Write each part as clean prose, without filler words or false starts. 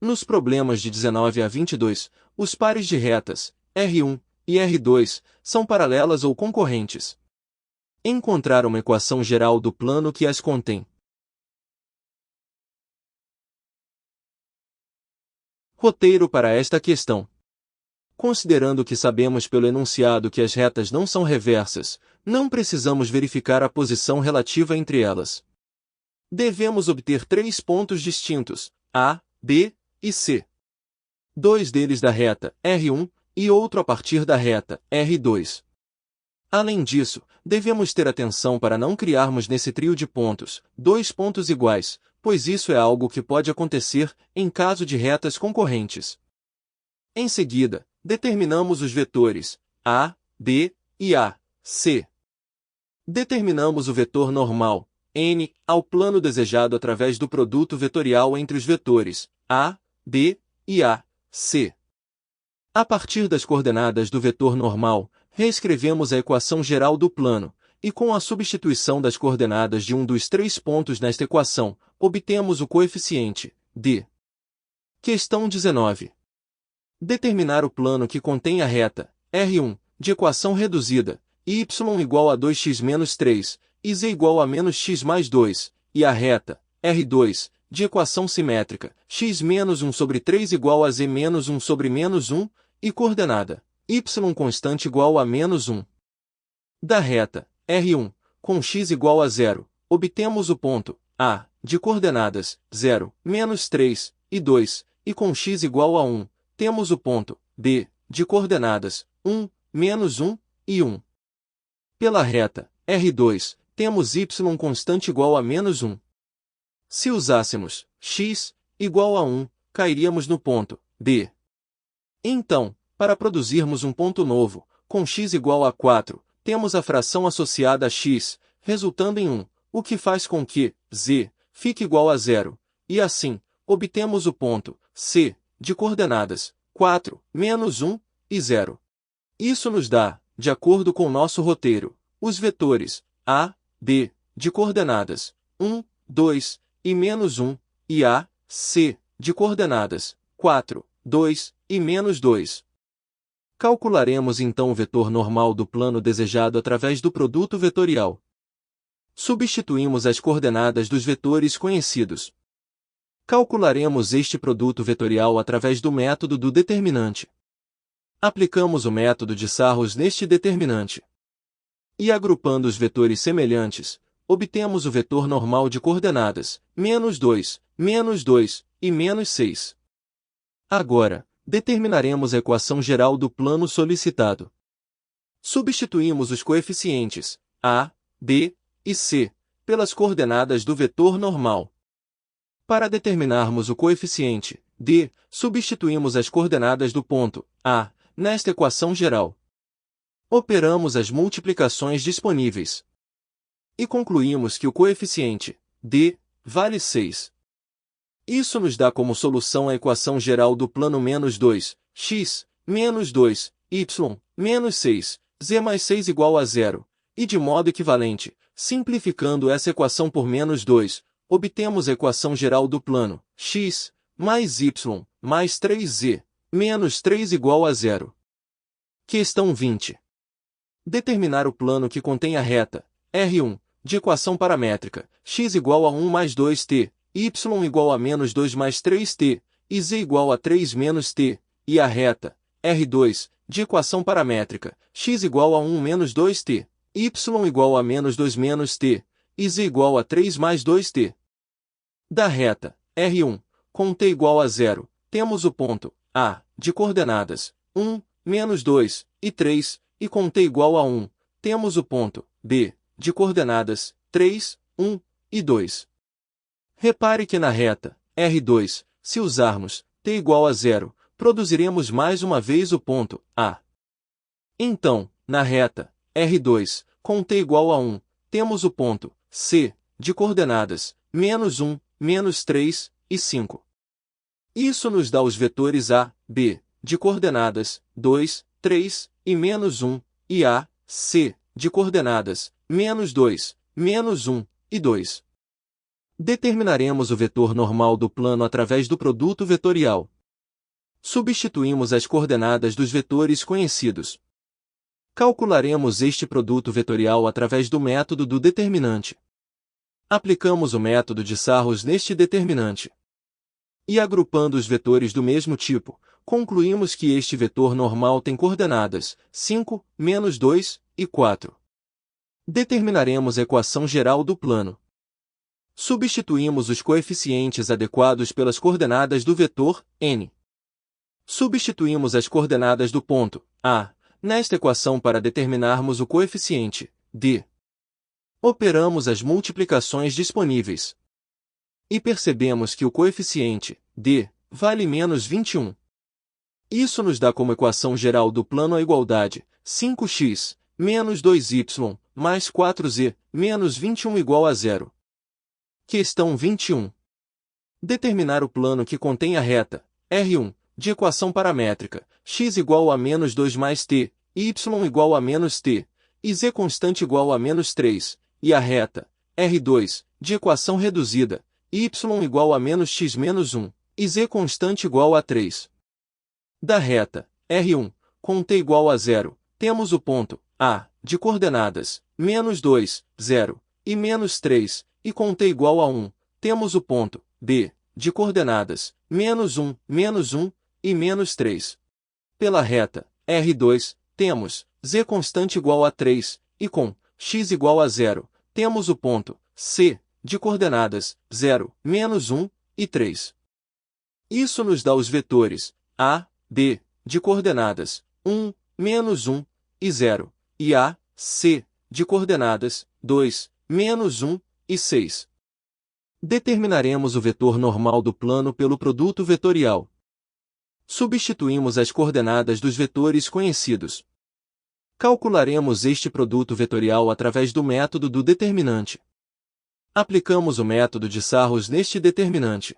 Nos problemas de 19 a 22, os pares de retas, R1 e R2, são paralelas ou concorrentes. Encontrar uma equação geral do plano que as contém. Roteiro para esta questão. Considerando que sabemos pelo enunciado que as retas não são reversas, não precisamos verificar a posição relativa entre elas. Devemos obter 3 pontos distintos, A, B e C. 2 deles da reta R1 e outro a partir da reta R2. Além disso, devemos ter atenção para não criarmos nesse trio de pontos 2 pontos iguais, pois isso é algo que pode acontecer em caso de retas concorrentes. Em seguida, determinamos os vetores A, B e A, C. Determinamos o vetor normal, N, ao plano desejado através do produto vetorial entre os vetores A, B e A, C. A partir das coordenadas do vetor normal, reescrevemos a equação geral do plano, e com a substituição das coordenadas de um dos 3 pontos nesta equação, obtemos o coeficiente D. Questão 19. Determinar o plano que contém a reta R1, de equação reduzida, y igual a 2x menos 3, e z igual a menos x mais 2, e a reta R2, de equação simétrica, x menos 1 sobre 3 igual a z menos 1 sobre menos 1, e coordenada y constante igual a menos 1. Da reta R1, com x igual a 0, obtemos o ponto A, de coordenadas 0, menos 3 e 2, e com x igual a 1, temos o ponto B, de coordenadas 1, menos 1 e 1. Pela reta R2, temos y constante igual a menos 1. Se usássemos x igual a 1, cairíamos no ponto D. Então, para produzirmos um ponto novo, com x igual a 4, temos a fração associada a x, resultando em 1, o que faz com que z fique igual a 0, e assim, obtemos o ponto C, de coordenadas 4, menos 1 e 0. Isso nos dá, de acordo com nosso roteiro, os vetores A, B, de coordenadas 1, 2 e menos 1, e A, C, de coordenadas 4, 2 e menos 2. Calcularemos então o vetor normal do plano desejado através do produto vetorial. Substituímos as coordenadas dos vetores conhecidos. Calcularemos este produto vetorial através do método do determinante. Aplicamos o método de Sarrus neste determinante. E agrupando os vetores semelhantes, obtemos o vetor normal de coordenadas menos 2 e menos 6. Agora, determinaremos a equação geral do plano solicitado. Substituímos os coeficientes A, B e C pelas coordenadas do vetor normal. Para determinarmos o coeficiente D, substituímos as coordenadas do ponto A nesta equação geral. Operamos as multiplicações disponíveis. E concluímos que o coeficiente D vale 6. Isso nos dá como solução a equação geral do plano menos 2, x, menos 2, y, menos 6, z mais 6 igual a 0, e de modo equivalente, simplificando essa equação por menos 2, obtemos a equação geral do plano x, mais y, mais 3z, menos 3 igual a 0. Questão 20. Determinar o plano que contém a reta R1, de equação paramétrica, x igual a 1 mais 2t, y igual a menos 2 mais 3t, e z igual a 3 menos t, e a reta R2, de equação paramétrica, x igual a 1 menos 2t, y igual a menos 2 menos t, e z igual a 3 mais 2t. Da reta R1, com t igual a 0, temos o ponto A, de coordenadas 1, menos 2 e 3, e com t igual a 1, temos o ponto B, de coordenadas 3, 1 e 2. Repare que na reta R2, se usarmos t igual a 0, produziremos mais uma vez o ponto A. Então, na reta R2, com t igual a 1, temos o ponto C, de coordenadas menos 1, menos 3 e 5. Isso nos dá os vetores A, B, de coordenadas 2, 3 e menos 1, e A, C, de coordenadas menos 2, menos 1 e 2. Determinaremos o vetor normal do plano através do produto vetorial. Substituímos as coordenadas dos vetores conhecidos. Calcularemos este produto vetorial através do método do determinante. Aplicamos o método de Sarrus neste determinante. E agrupando os vetores do mesmo tipo, concluímos que este vetor normal tem coordenadas 5, -2 e 4. Determinaremos a equação geral do plano. Substituímos os coeficientes adequados pelas coordenadas do vetor n. Substituímos as coordenadas do ponto A nesta equação para determinarmos o coeficiente d. Operamos as multiplicações disponíveis. E percebemos que o coeficiente d vale -21. Isso nos dá como equação geral do plano a igualdade 5x menos 2y mais 4z menos 21 igual a 0. Questão 21. Determinar o plano que contém a reta R1 de equação paramétrica x igual a -2 mais t, y igual a -t, e z constante igual a -3, e a reta R2 de equação reduzida y igual a -x-1, e z constante igual a 3. Da reta R1 com t igual a 0, temos o ponto A de coordenadas -2, 0 e -3, e com t igual a 1, temos o ponto B de coordenadas -1, -1 e -3. Pela reta R2, temos z constante igual a 3, e com x igual a 0, temos o ponto C de coordenadas 0, -1 e 3. Isso nos dá os vetores A, B de coordenadas 1, -1 e 0, e A, C de coordenadas 2, -1 e 6. Determinaremos o vetor normal do plano pelo produto vetorial. Substituímos as coordenadas dos vetores conhecidos. Calcularemos este produto vetorial através do método do determinante. Aplicamos o método de Sarrus neste determinante.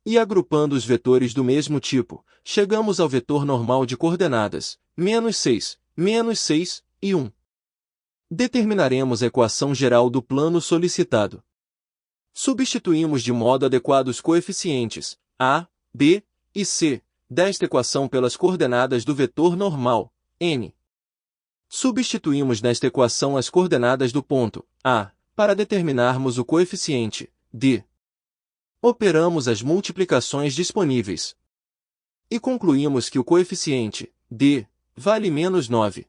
E agrupando os vetores do mesmo tipo, chegamos ao vetor normal de coordenadas -6, -6 e 1. Determinaremos a equação geral do plano solicitado. Substituímos de modo adequado os coeficientes A, B e C desta equação pelas coordenadas do vetor normal, n. Substituímos nesta equação as coordenadas do ponto A para determinarmos o coeficiente d. Operamos as multiplicações disponíveis. E concluímos que o coeficiente d vale -9.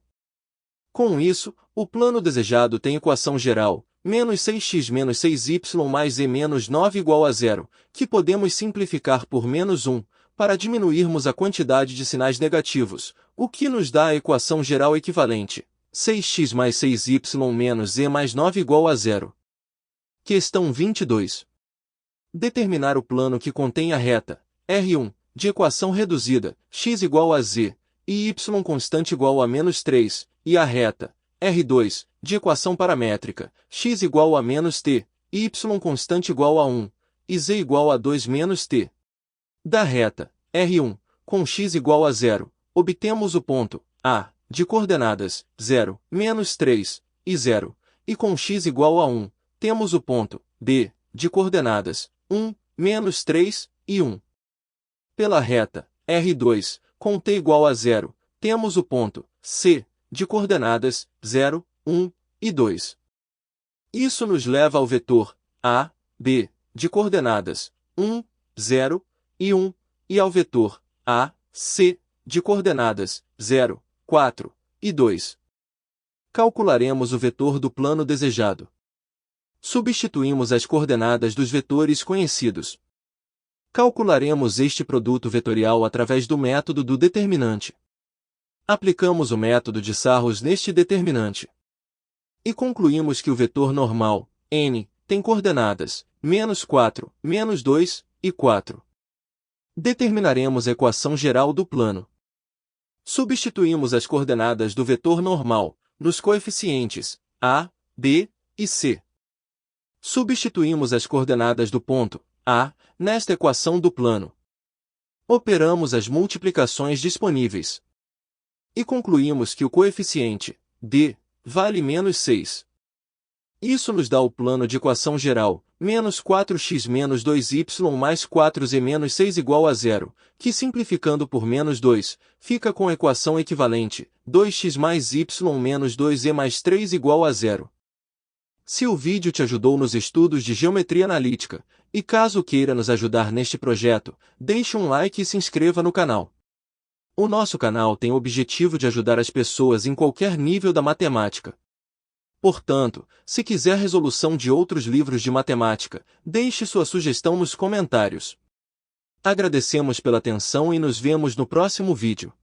Com isso, o plano desejado tem equação geral -6x menos 6y mais e menos 9 igual a 0, que podemos simplificar por -1, para diminuirmos a quantidade de sinais negativos, o que nos dá a equação geral equivalente, 6x mais 6y menos e mais 9 igual a 0. Questão 22. Determinar o plano que contém a reta R1, de equação reduzida, x igual a z, e y constante igual a -3, e a reta R2, de equação paramétrica, x igual a -t, y constante igual a 1, e z igual a 2 menos t. Da reta R1, com x igual a 0, obtemos o ponto A, de coordenadas 0, -3 e 0, e com x igual a 1, temos o ponto B, de coordenadas 1, -3 e 1. Pela reta R2, com t igual a 0, temos o ponto C, de coordenadas 0, 1 e 2. Isso nos leva ao vetor A, B, de coordenadas 1, 0 e 1, e ao vetor A, C, de coordenadas 0, 4 e 2. Calcularemos o vetor do plano desejado. Substituímos as coordenadas dos vetores conhecidos. Calcularemos este produto vetorial através do método do determinante. Aplicamos o método de Sarrus neste determinante. E concluímos que o vetor normal, n, tem coordenadas -4, -2 e 4. Determinaremos a equação geral do plano. Substituímos as coordenadas do vetor normal nos coeficientes A, B e C. Substituímos as coordenadas do ponto A nesta equação do plano. Operamos as multiplicações disponíveis. E concluímos que o coeficiente d vale -6. Isso nos dá o plano de equação geral, menos 4x menos 2y mais 4z menos 6 igual a zero, que simplificando por menos 2, fica com a equação equivalente, 2x mais y menos 2z mais 3 igual a zero. Se o vídeo te ajudou nos estudos de geometria analítica, e caso queira nos ajudar neste projeto, deixe um like e se inscreva no canal. O nosso canal tem o objetivo de ajudar as pessoas em qualquer nível da matemática. Portanto, se quiser resolução de outros livros de matemática, deixe sua sugestão nos comentários. Agradecemos pela atenção e nos vemos no próximo vídeo.